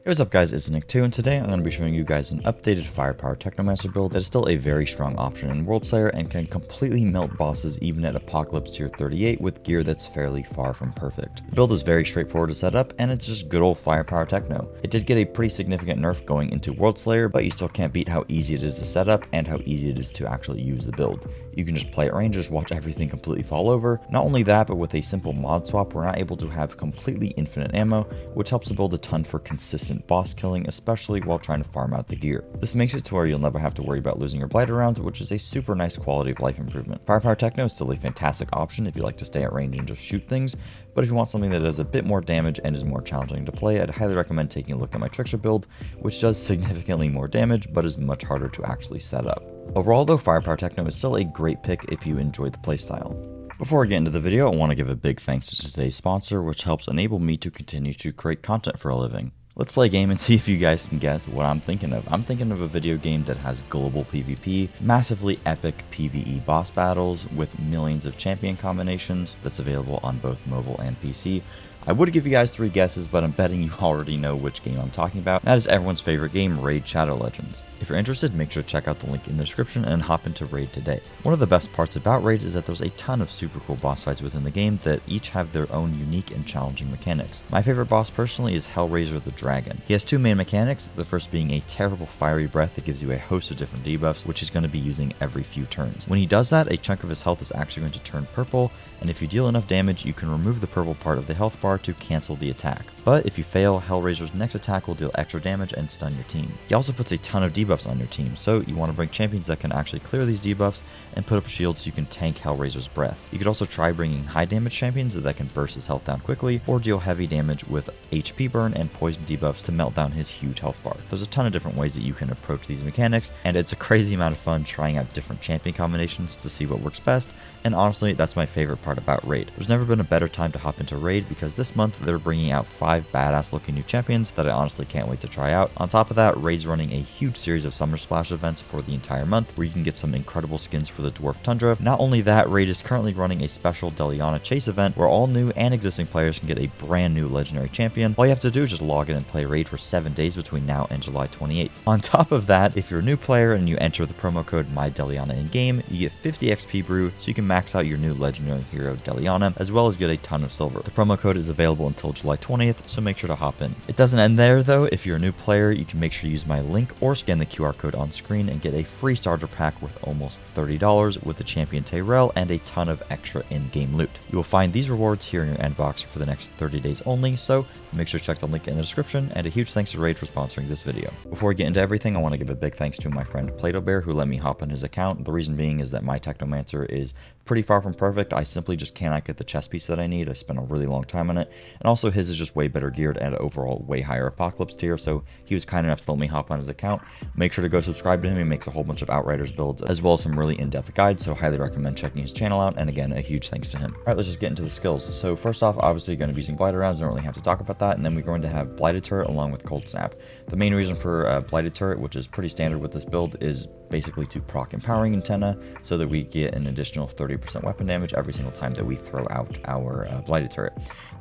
Hey, what's up guys, it's Nick2, and today I'm going to be showing you guys an updated Firepower Technomancer build that is still a very strong option in Worldslayer and can completely melt bosses even at Apocalypse tier 38 with gear that's fairly far from perfect. The build is very straightforward to set up, and it's just good old Firepower Techno. It did get a pretty significant nerf going into Worldslayer, but you still can't beat how easy it is to set up and how easy it is to actually use the build. You can just play at range, just watch everything completely fall over. Not only that, but with a simple mod swap, we're now able to have completely infinite ammo, which helps the build a ton for consistent boss killing, especially while trying to farm out the gear. This makes it to where you'll never have to worry about losing your blighter rounds, which is a super nice quality of life improvement. Firepower Techno is still a fantastic option if you like to stay at range and just shoot things, but if you want something that does a bit more damage and is more challenging to play, I'd highly recommend taking a look at my Trickster build, which does significantly more damage, but is much harder to actually set up. Overall though, Firepower Techno is still a great pick if you enjoy the playstyle. Before I get into the video, I want to give a big thanks to today's sponsor, which helps enable me to continue to create content for a living. Let's play a game and see if you guys can guess what I'm thinking of. I'm thinking of a video game that has global PvP, massively epic PvE boss battles with millions of champion combinations that's available on both mobile and PC. I would give you guys 3 guesses, but I'm betting you already know which game I'm talking about. That is everyone's favorite game, Raid Shadow Legends. If you're interested, make sure to check out the link in the description and hop into Raid today. One of the best parts about Raid is that there's a ton of super cool boss fights within the game that each have their own unique and challenging mechanics. My favorite boss personally is Hellraiser the Dragon. He has 2 main mechanics, the first being a terrible fiery breath that gives you a host of different debuffs, which he's going to be using every few turns. When he does that, a chunk of his health is actually going to turn purple, and if you deal enough damage, you can remove the purple part of the health bar to cancel the attack. But if you fail, Hellraiser's next attack will deal extra damage and stun your team. He also puts a ton of debuffs on your team, so you want to bring champions that can actually clear these debuffs and put up shields so you can tank Hellraiser's breath. You could also try bringing high damage champions that can burst his health down quickly, or deal heavy damage with HP burn and poison debuffs to melt down his huge health bar. There's a ton of different ways that you can approach these mechanics, and it's a crazy amount of fun trying out different champion combinations to see what works best, and honestly, that's my favorite part about Raid. There's never been a better time to hop into Raid because this month they're bringing out 5 badass looking new champions that I honestly can't wait to try out. On top of that, Raid's running a huge series of Summer Splash events for the entire month where you can get some incredible skins for the Dwarf Tundra. Not only that, Raid is currently running a special Deliana Chase event where all new and existing players can get a brand new legendary champion. All you have to do is just log in and play Raid for 7 days between now and July 28th. On top of that, if you're a new player and you enter the promo code MyDeliana in game, you get 50 XP brew so you can max out your new legendary hero Deliana, as well as get a ton of silver. The promo code is available until July 20th, so make sure to hop in. It doesn't end there though. If you're a new player, you can make sure to use my link or scan the QR code on screen and get a free starter pack worth almost $30 with the champion Tyrell and a ton of extra in-game loot. You will find these rewards here in your inbox for the next 30 days only, so make sure to check the link in the description, and a huge thanks to Raid for sponsoring this video. Before we get into everything, I want to give a big thanks to my friend Play-Doh Bear who let me hop on his account. The reason being is that my Technomancer is pretty far from perfect. I simply just cannot get the chest piece that I need. I spent a really long time on it, and also his is just way better geared and overall way higher Apocalypse tier, so he was kind enough to let me hop on his account. Make sure to go subscribe to him. He makes a whole bunch of Outriders builds as well as some really in-depth guides, so highly recommend checking his channel out, and again, a huge thanks to him. Alright, let's just get into the skills. So first off, obviously going to be using Blighted rounds, don't really have to talk about that, and then we're going to have Blighted Turret along with Cold Snap. The main reason for Blighted Turret, which is pretty standard with this build, is basically to proc Empowering Antenna so that we get an additional 30% weapon damage every single time that we throw out our Blighted Turret.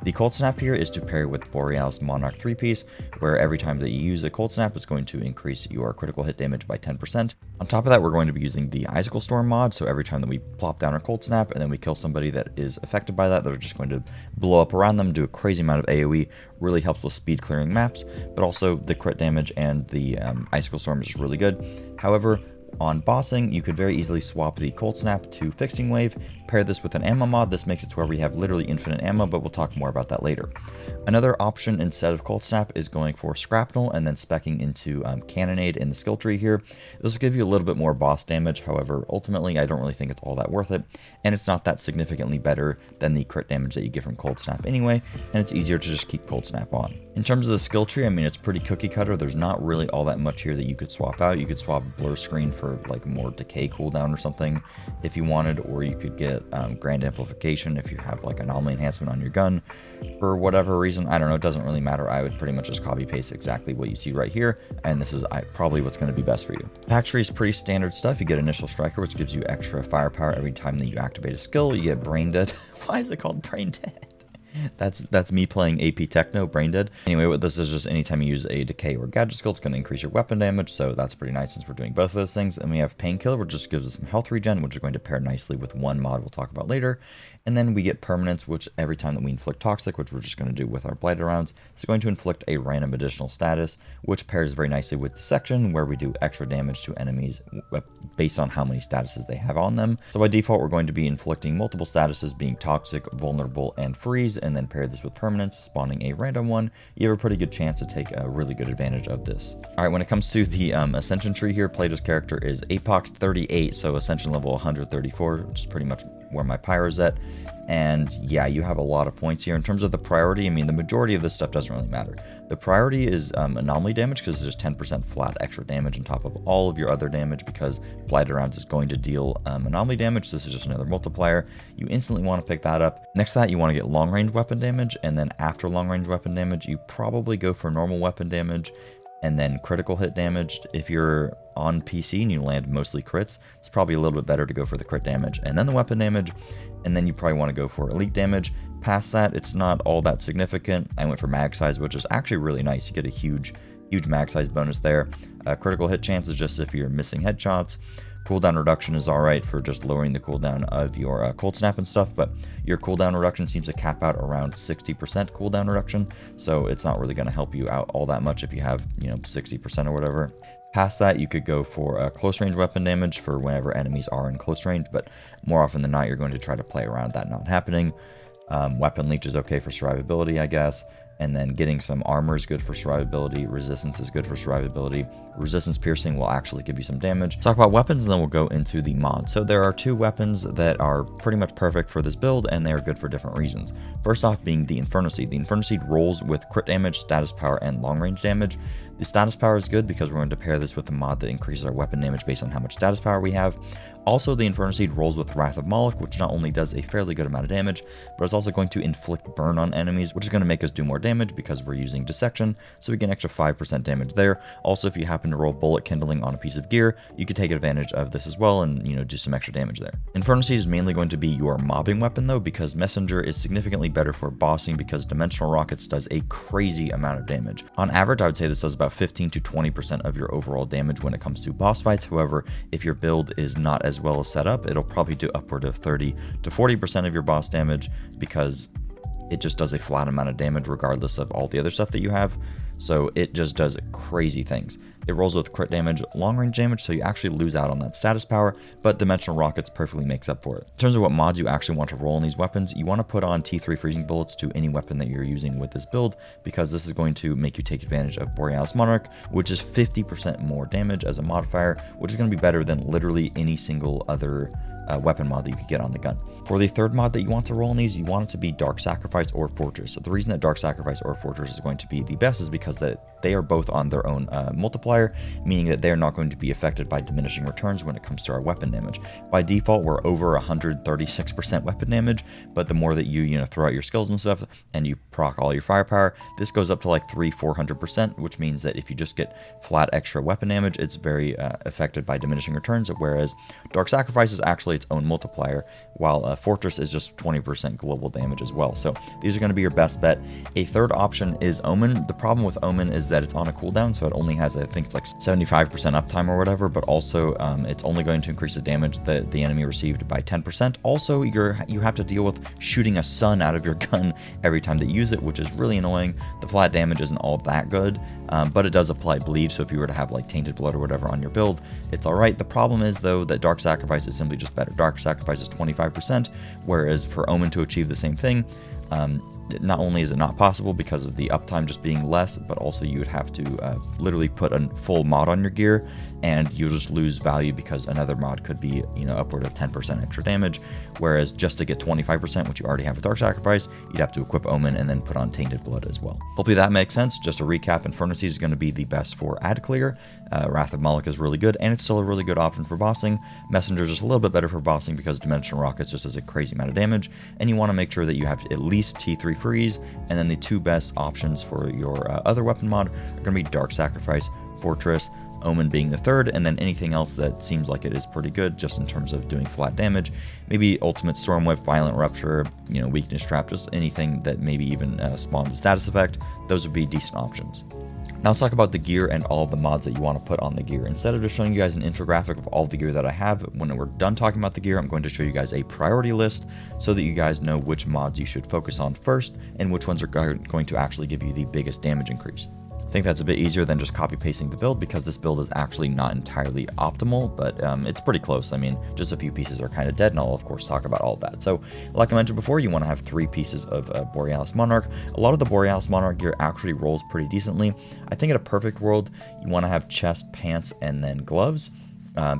The Cold Snap here is to pair with Borealis Monarch 3-piece, where every time that you use a Cold Snap, it's going to increase your critical hit damage by 10%. On top of that, we're going to be using the Icicle Storm mod, so every time that we plop down our Cold Snap and then we kill somebody that is affected by that, they're just going to blow up around them, do a crazy amount of AoE, really helps with speed clearing maps, but also the crit damage and the Icicle Storm is really good. However, on bossing, you could very easily swap the Cold Snap to Fixing Wave, pair this with an ammo mod. This makes it to where we have literally infinite ammo, but we'll talk more about that later. Another option instead of Cold Snap is going for Scrapnel and then speccing into Cannonade in the skill tree here. This will give you a little bit more boss damage, however, ultimately I don't really think it's all that worth it, and it's not that significantly better than the crit damage that you get from Cold Snap anyway, and it's easier to just keep Cold Snap on. In terms of the skill tree, I mean, it's pretty cookie cutter. There's not really all that much here that you could swap out. You could swap Blur Screen for like more decay cooldown or something if you wanted, or you could get Grand Amplification if you have like Anomaly Enhancement on your gun. For whatever reason, I don't know, it doesn't really matter. I would pretty much just copy paste exactly what you see right here, and this is probably what's going to be best for you. Pack tree is pretty standard stuff. You get Initial Striker, which gives you extra firepower every time that you activate a skill. You get Brain Dead. Why is it called Brain Dead? That's me playing AP Techno, brain dead. Anyway, what this is just anytime you use a decay or gadget skill, it's going to increase your weapon damage, so that's pretty nice since we're doing both of those things. And we have Painkiller, which just gives us some health regen, which is going to pair nicely with one mod we'll talk about later. And then we get Permanence, which every time that we inflict Toxic, which we're just going to do with our Blighted rounds, is going to inflict a random additional status, which pairs very nicely with Dissection, where we do extra damage to enemies based on how many statuses they have on them. So by default, we're going to be inflicting multiple statuses, being Toxic, Vulnerable, and Freeze, and then pair this with Permanence, spawning a random one. You have a pretty good chance to take a really good advantage of this. All right, when it comes to the Ascension tree here, Plato's character is APOC 38, so Ascension level 134, which is pretty much where my Pyro's at. And yeah, you have a lot of points here. In terms of the priority, I mean, the majority of this stuff doesn't really matter. The priority is anomaly damage, because it's just 10% flat extra damage on top of all of your other damage, because Blighted rounds is going to deal anomaly damage. So this is just another multiplier. You instantly want to pick that up. Next to that, you want to get long range weapon damage, and then after long range weapon damage, you probably go for normal weapon damage and then critical hit damage. If you're on PC and you land mostly crits, it's probably a little bit better to go for the crit damage and then the weapon damage, and then you probably want to go for elite damage. Past that, it's not all that significant. I went for mag size, which is actually really nice. You get a huge mag size bonus there. Critical hit chance is just if you're missing headshots. Cooldown reduction is alright for just lowering the cooldown of your cold snap and stuff, but your cooldown reduction seems to cap out around 60% cooldown reduction, so it's not really going to help you out all that much if you have, 60% or whatever. Past that, you could go for close range weapon damage for whenever enemies are in close range, but more often than not, you're going to try to play around that not happening. Weapon leech is okay for survivability, I guess. And then getting some armor is good for survivability. Resistance is good for survivability. Resistance piercing will actually give you some damage. Talk about weapons, and then we'll go into the mod. So there are two weapons that are pretty much perfect for this build, and they are good for different reasons. First off being the Inferno Seed. The Inferno Seed rolls with crit damage, status power, and long range damage. The status power is good because we're going to pair this with the mod that increases our weapon damage based on how much status power we have. Also, the Inferno Seed rolls with Wrath of Moloch, which not only does a fairly good amount of damage, but it's also going to inflict burn on enemies, which is going to make us do more damage because we're using Dissection, so we get an extra 5% damage there. Also, if you happen to roll Bullet Kindling on a piece of gear, you could take advantage of this as well and, do some extra damage there. Inferno Seed is mainly going to be your mobbing weapon, though, because Messenger is significantly better for bossing because Dimensional Rockets does a crazy amount of damage. On average, I would say this does about 15 to 20% of your overall damage when it comes to boss fights. However, if your build is not as well set up, it'll probably do upward of 30 to 40% of your boss damage because it just does a flat amount of damage regardless of all the other stuff that you have. So it just does crazy things. It rolls with crit damage, long range damage, so you actually lose out on that status power, but Dimensional Rockets perfectly makes up for it. In terms of what mods you actually want to roll in these weapons, you want to put on T3 freezing bullets to any weapon that you're using with this build, because this is going to make you take advantage of Borealis Monarch, which is 50% more damage as a modifier, which is going to be better than literally any single other weapon mod that you could get on the gun. For the third mod that you want to roll in these, you want it to be Dark Sacrifice or Fortress. So the reason that Dark Sacrifice or Fortress is going to be the best is because they are both on their own multiplier, meaning that they're not going to be affected by diminishing returns when it comes to our weapon damage. By default, we're over 136% weapon damage, but the more that you throw out your skills and stuff and you proc all your firepower, this goes up to like 300-400%, which means that if you just get flat extra weapon damage, it's very affected by diminishing returns, whereas Dark Sacrifice is actually its own multiplier, while Fortress is just 20% global damage as well. So these are going to be your best bet. A third option is Omen. The problem with Omen is that it's on a cooldown, so it only has, I think it's like 75% uptime or whatever, but also it's only going to increase the damage that the enemy received by 10%. Also, you have to deal with shooting a sun out of your gun every time that you use it, which is really annoying. The flat damage isn't all that good, but it does apply bleed, so if you were to have like tainted blood or whatever on your build, it's alright. The problem is, though, that Dark Sacrifice is simply just better. Dark Sacrifice is 25%, whereas for Omen to achieve the same thing, not only is it not possible because of the uptime just being less, but also you would have to literally put a full mod on your gear, and you'll just lose value because another mod could be upward of 10% extra damage, whereas just to get 25%, which you already have with Dark Sacrifice, you'd have to equip Omen and then put on Tainted Blood as well. Hopefully that makes sense. Just to recap, Inferno Seed is going to be the best for ad clear. Wrath of Moloch is really good, and it's still a really good option for bossing. Messenger is just a little bit better for bossing because Dimensional Rockets just does a crazy amount of damage, and you want to make sure that you have at least T3 freeze, and then the two best options for your other weapon mod are going to be Dark Sacrifice, Fortress. Omen being the third, and then anything else that seems like it is pretty good just in terms of doing flat damage. Maybe Ultimate Storm Whip, Violent Rupture, Weakness Trap, just anything that maybe even spawns a status effect. Those would be decent options. Now let's talk about the gear and all of the mods that you want to put on the gear. Instead of just showing you guys an infographic of all the gear that I have, when we're done talking about the gear, I'm going to show you guys a priority list so that you guys know which mods you should focus on first and which ones are going to actually give you the biggest damage increase. I think that's a bit easier than just copy pasting the build, because this build is actually not entirely optimal, but it's pretty close. I mean, just a few pieces are kind of dead, and I'll of course talk about all of that. So like I mentioned before, you want to have 3 pieces of Borealis Monarch. A lot of the Borealis Monarch gear actually rolls pretty decently. I think in a perfect world, you want to have chest, pants, and then gloves.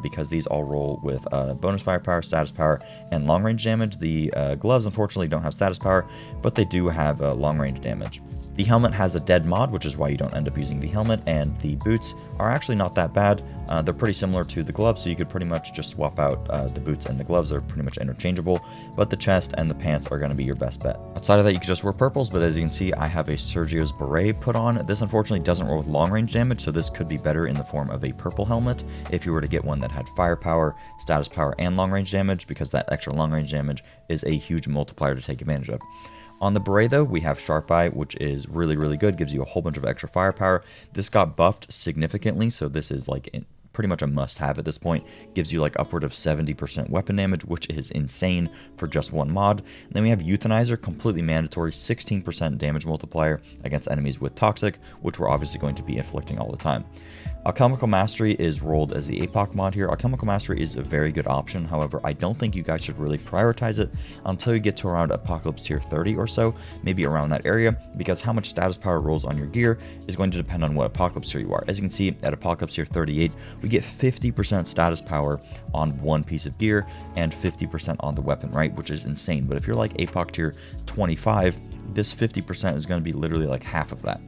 Because these all roll with bonus firepower, status power, and long range damage. The gloves unfortunately don't have status power, but they do have long range damage. The helmet has a dead mod, which is why you don't end up using the helmet, and the boots are actually not that bad. They're pretty similar to the gloves, so you could pretty much just swap out the boots and the gloves. They're pretty much interchangeable, but the chest and the pants are going to be your best bet. Outside of that, you could just wear purples, but as you can see, I have a Sergio's Beret put on. This unfortunately doesn't roll with long range damage, so this could be better in the form of a purple helmet if you were to get one that had firepower, status power, and long range damage, because that extra long range damage is a huge multiplier to take advantage of. On the Beret though, we have Sharp Eye, which is really, really good, gives you a whole bunch of extra firepower. This got buffed significantly, so this is like pretty much a must-have at this point. Gives you like upward of 70% weapon damage, which is insane for just one mod. And then we have Euthanizer, completely mandatory, 16% damage multiplier against enemies with Toxic, which we're obviously going to be inflicting all the time. Alchemical Mastery is rolled as the APOC mod here. Alchemical Mastery is a very good option. However, I don't think you guys should really prioritize it until you get to around Apocalypse tier 30 or so, maybe around that area, because how much status power rolls on your gear is going to depend on what Apocalypse tier you are. As you can see, at Apocalypse tier 38, we get 50% status power on one piece of gear and 50% on the weapon, right? Which is insane. But if you're like APOC tier 25, this 50% is going to be literally like half of that.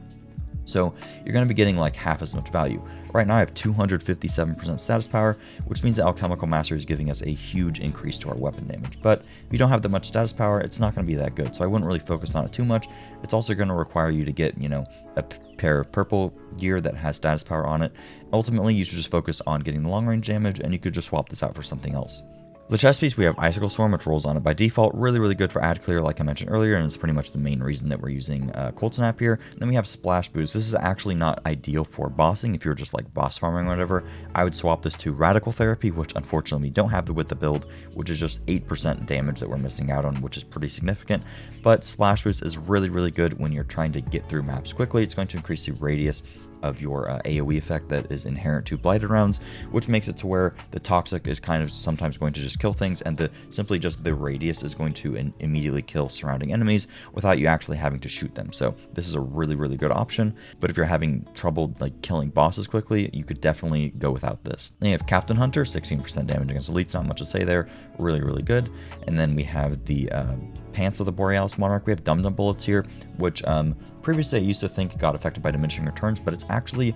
So you're going to be getting like half as much value. Right now I have 257% status power, which means that Alchemical Mastery is giving us a huge increase to our weapon damage. But if you don't have that much status power, it's not going to be that good. So I wouldn't really focus on it too much. It's also going to require you to get, a pair of purple gear that has status power on it. Ultimately, you should just focus on getting the long range damage, and you could just swap this out for something else. The chest piece, we have Icicle Storm, which rolls on it by default. Really, really good for ad clear, like I mentioned earlier, and it's pretty much the main reason that we're using Cold Snap here. And then we have Splash Boost. This is actually not ideal for bossing. If you're just like boss farming or whatever, I would swap this to Radical Therapy, which unfortunately we don't have with the build, which is just 8% damage that we're missing out on, which is pretty significant. But Splash Boost is really, really good when you're trying to get through maps quickly. It's going to increase the radius of your AoE effect that is inherent to blighted rounds, which makes it to where the Toxic is kind of sometimes going to just kill things, and simply just the radius is going to immediately kill surrounding enemies without you actually having to shoot them. So this is a really, really good option. But if you're having trouble like killing bosses quickly, you could definitely go without this. Then you have Captain Hunter, 16% damage against elites, not much to say there, really, really good. And then we have the pants of the Borealis Monarch. We have Dum Dum Bullets here, which previously I used to think got affected by diminishing returns, but it's actually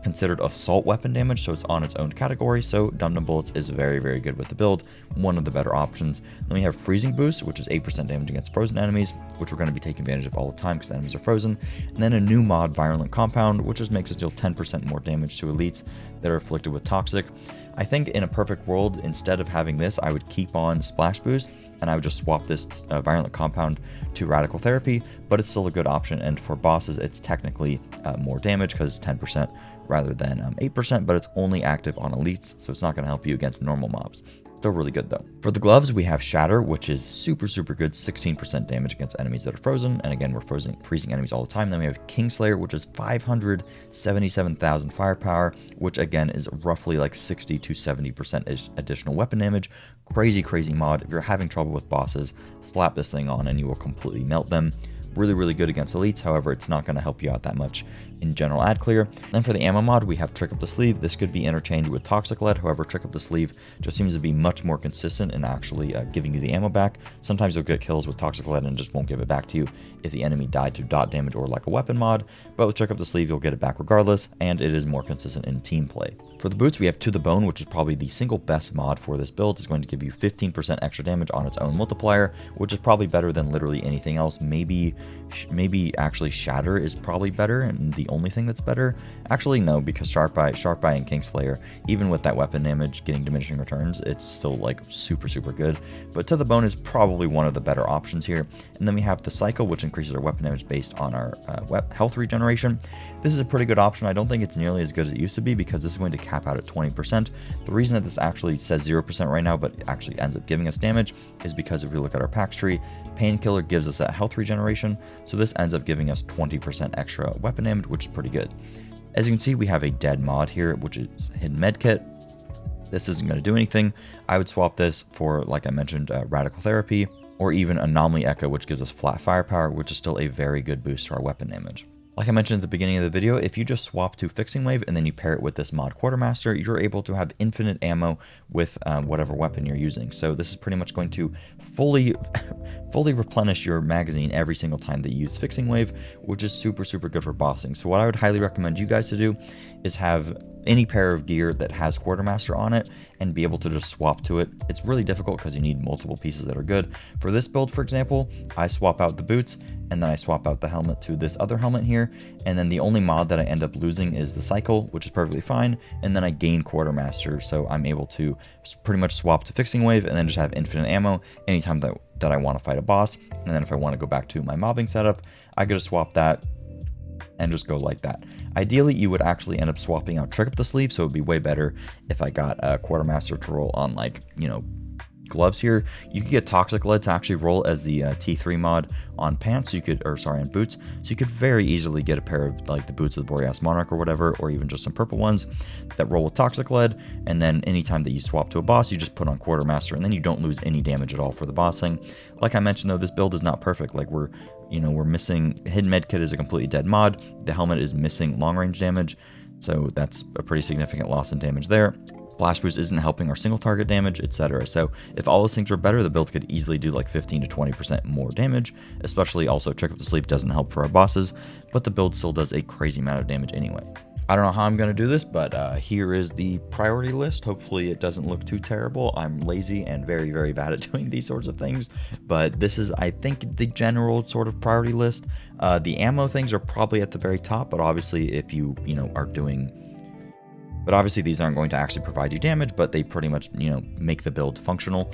considered assault weapon damage, so it's on its own category. So Dum Dum Bullets is very, very good with the build, one of the better options. Then we have Freezing Boost, which is 8% damage against frozen enemies, which we're going to be taking advantage of all the time because the enemies are frozen. And then a new mod, Virulent Compound, which just makes us deal 10% more damage to elites that are afflicted with Toxic. I think in a perfect world, instead of having this, I would keep on Splash Boost, and I would just swap this Virulent Compound to Radical Therapy, but it's still a good option, and for bosses, it's technically more damage because it's 10% rather than 8%, but it's only active on elites, so it's not going to help you against normal mobs. Still really good though. For the gloves, we have Shatter, which is super, super good, 16% damage against enemies that are frozen, and again, we're freezing enemies all the time. Then we have Kingslayer, which is 577,000 firepower, which again is roughly like 60 to 70% additional weapon damage. Crazy, crazy mod. If you're having trouble with bosses, slap this thing on and you will completely melt them. Really, really good against elites. However, it's not going to help you out that much in general ad clear. Then for the ammo mod, we have Trick Up the Sleeve. This could be interchanged with Toxic Lead. However, Trick Up the Sleeve just seems to be much more consistent in actually giving you the ammo back. Sometimes you'll get kills with Toxic Lead and just won't give it back to you if the enemy died to dot damage or like a weapon mod. But with Trick Up the Sleeve, you'll get it back regardless, and it is more consistent in team play. For the boots, we have To the Bone, which is probably the single best mod for this build. It's going to give you 15% extra damage on its own multiplier, which is probably better than literally anything else. Maybe actually Shatter is probably better, and the the only thing that's better. Actually, no, because Sharp Eye, and Kingslayer, even with that weapon damage getting diminishing returns, it's still like super good. But To the Bone is probably one of the better options here. And then we have the Cycle, which increases our weapon damage based on our health regeneration. This is a pretty good option. I don't think it's nearly as good as it used to be because this is going to cap out at 20%. The reason that this actually says 0% right now, but actually ends up giving us damage, is because if we look at our packs tree, Painkiller gives us that health regeneration, so this ends up giving us 20% extra weapon damage, which is pretty good. As you can see, we have a dead mod here, which is Hidden Medkit. This isn't going to do anything. I would swap this for, like I mentioned, Radical Therapy, or even Anomaly Echo, which gives us flat firepower, which is still a very good boost to our weapon damage. Like I mentioned at the beginning of the video, if you just swap to Fixing Wave and then you pair it with this mod Quartermaster, you're able to have infinite ammo with whatever weapon you're using. So this is pretty much going to fully replenish your magazine every single time that you use Fixing Wave, which is super good for bossing. So what I would highly recommend you guys to do is have any pair of gear that has Quartermaster on it and be able to just swap to it. It's really difficult because you need multiple pieces that are good. For this build, for example, I swap out the boots and then I swap out the helmet to this other helmet here, and then the only mod that I end up losing is the Cycle, which is perfectly fine, and then I gain Quartermaster, so I'm able to pretty much swap to Fixing Wave and then just have infinite ammo anytime that I want to fight a boss. And then if I want to go back to my mobbing setup, I could just swap that and just go like that. Ideally, you would actually end up swapping out Trick Up the Sleeve, so it would be way better if I got a Quartermaster to roll on, like, you know, gloves here. You could get Toxic Lead to actually roll as the T3 mod on pants, so you could, or sorry, on boots, so you could very easily get a pair of like the boots of the Boreas Monarch or whatever, or even just some purple ones that roll with Toxic Lead, and then anytime that you swap to a boss, you just put on Quartermaster, and then you don't lose any damage at all for the bossing. Like I mentioned though, this build is not perfect. Like we're missing Hidden Medkit is a completely dead mod. The helmet is missing long range damage, so that's a pretty significant loss in damage there. Blast Boost isn't helping our single target damage, etc. So if all those things were better, the build could easily do like 15 to 20% more damage, especially also Trick Up the Sleeve doesn't help for our bosses, but the build still does a crazy amount of damage anyway. I don't know how I'm going to do this, but here is the priority list. Hopefully it doesn't look too terrible. I'm lazy and very bad at doing these sorts of things, but this is, I think, the general sort of priority list. The ammo things are probably at the very top, but obviously if you are doing... But obviously these aren't going to actually provide you damage, but they pretty much, make the build functional.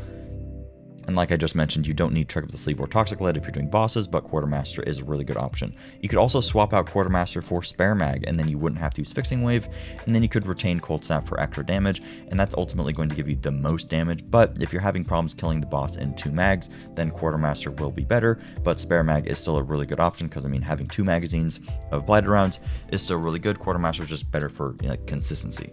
And like I just mentioned, you don't need Trick Up the Sleeve or Toxic Lead if you're doing bosses, but Quartermaster is a really good option. You could also swap out Quartermaster for Spare Mag, and then you wouldn't have to use Fixing Wave, and then you could retain Cold Snap for extra damage, and that's ultimately going to give you the most damage. But if you're having problems killing the boss in 2 mags, then Quartermaster will be better, but Spare Mag is still a really good option, because having 2 magazines of Blighted rounds is still really good. Quartermaster is just better for consistency.